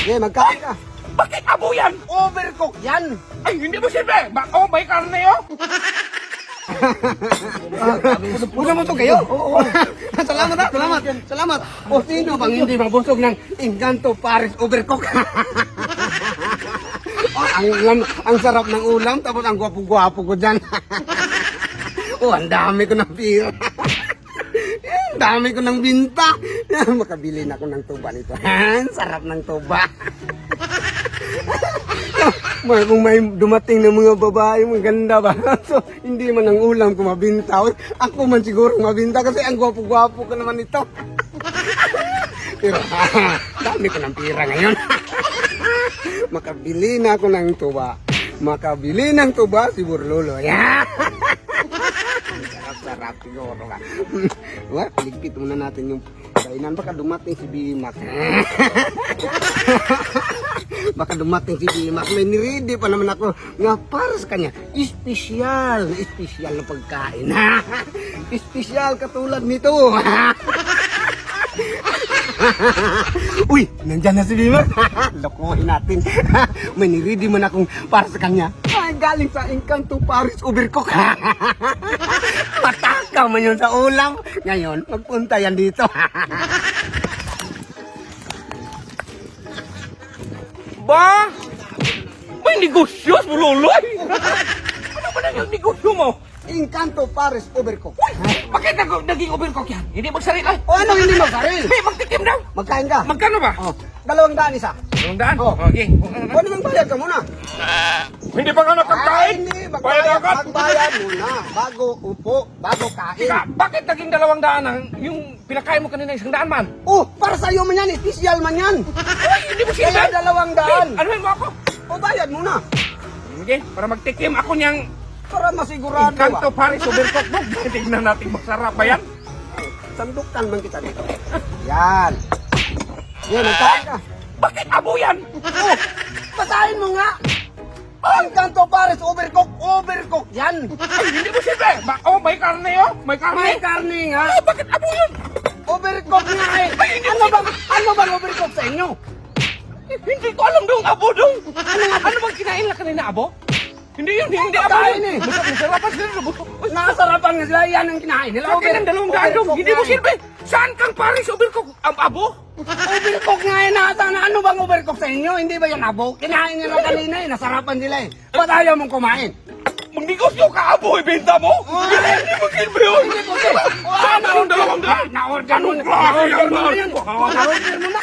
Sige, magkain ka. Bakit abo yan? Overcook yan. Ay, hindi mo siyempre. May karne oh. Una mo to kayo. Oo. Salamat ha, salamat. Salamat. O sino bang hindi mabusog ng Encanto Paris Overcook? Ang sarap ng ulam, tapos ang gwapo-gwapo ko dyan. Ang dami ko ng pira. Ang dami ko ng binta. Makabili na ako ng tuba nito. Ang sarap ng tuba. Kung may dumating na mga babae, maganda ba? So, hindi man ang ulam ko mabinta. Ako man siguro mabinta kasi ang gwapo-gwapo ko naman ito. Pero dami ko ng pira ngayon. Makabili na ako ng tuba. Makabili ng tuba si Burlolo. Sarap-sarap siguro ka. Ligpit muna natin yung kainan. Baka dumating si Bimak. Baka dumating si Bimak. May niredy pa naman ako nga para sa kanya. Espesyal na pagkain. Espesyal katulad nito. Uy, nandyan na si Bimak. Lokohin natin. May niredy man akong para sa kanya. Ay, galing sa Encanto Paris Overcook. Matakaw man yun sa ulam. Ngayon, magpunta yan dito. Ba? May negosyo, Buloy. Ano ba na yung negosyo mo? Encanto Paris Overcook. Bakit naging overcook yan? Hindi magsaril ay. O ano hindi magsaril? Hey, magtikim daw. Magkain ka. Magkano ba? Oh, 200 isa. 200? Oh. Okay. Pwede nang bayad ka muna. Hindi pa nga nakakain? Hindi, Bayad agad. magbayad muna. Bago upo, bago kain. Tika, bakit naging 200 ang yung pinakain mo kanina 100 man? Oh, para sa'yo man yan. Espesyal man yan. Ay, hindi mo siya. Kaya 200. Ano mo ako? O bayad muna. Okay, para magtikim ako niyang Para masigurado Encanto ba. Paris Overcook mo. Tignan natin masarap ba yan? Sandukan man kita dito. Yan. Yan, magkain ka. Bakit abo yan? Oh, basahin mo nga. Encanto Paris Overcook. Overcook yan. Ay, hindi mo siyempre. May karne oh. May karne. May karne nga. Ay, bakit abo yun? Overcook nga eh. Ano bang overcook sa inyo? Hindi ko alam dong abo dong. Ano bang kinain na kanina abo? Hindi yun, hindi abo Kain yun. eh. Masarapan sila. Nakasarapan nga sila. Yan ang kinain nila. Bakit ng 200 dong? Overcook Hindi mo nga eh. siyempre. Saan kang Paris Overcook? Ang abo? Overcook nga eh. Nakasana. Ano bang overcook sa inyo? Hindi ba yan abo? Kinain nila kanina eh. Nasarapan sila eh. Ba't ayaw mong kumain? Magnegosyo ka abo, ibenta mo? Hindi mo kilbe yun. Saan ang 200? Na-order mo na. Anong klase yan, Na-order mo na man? yan. Na-order mo na.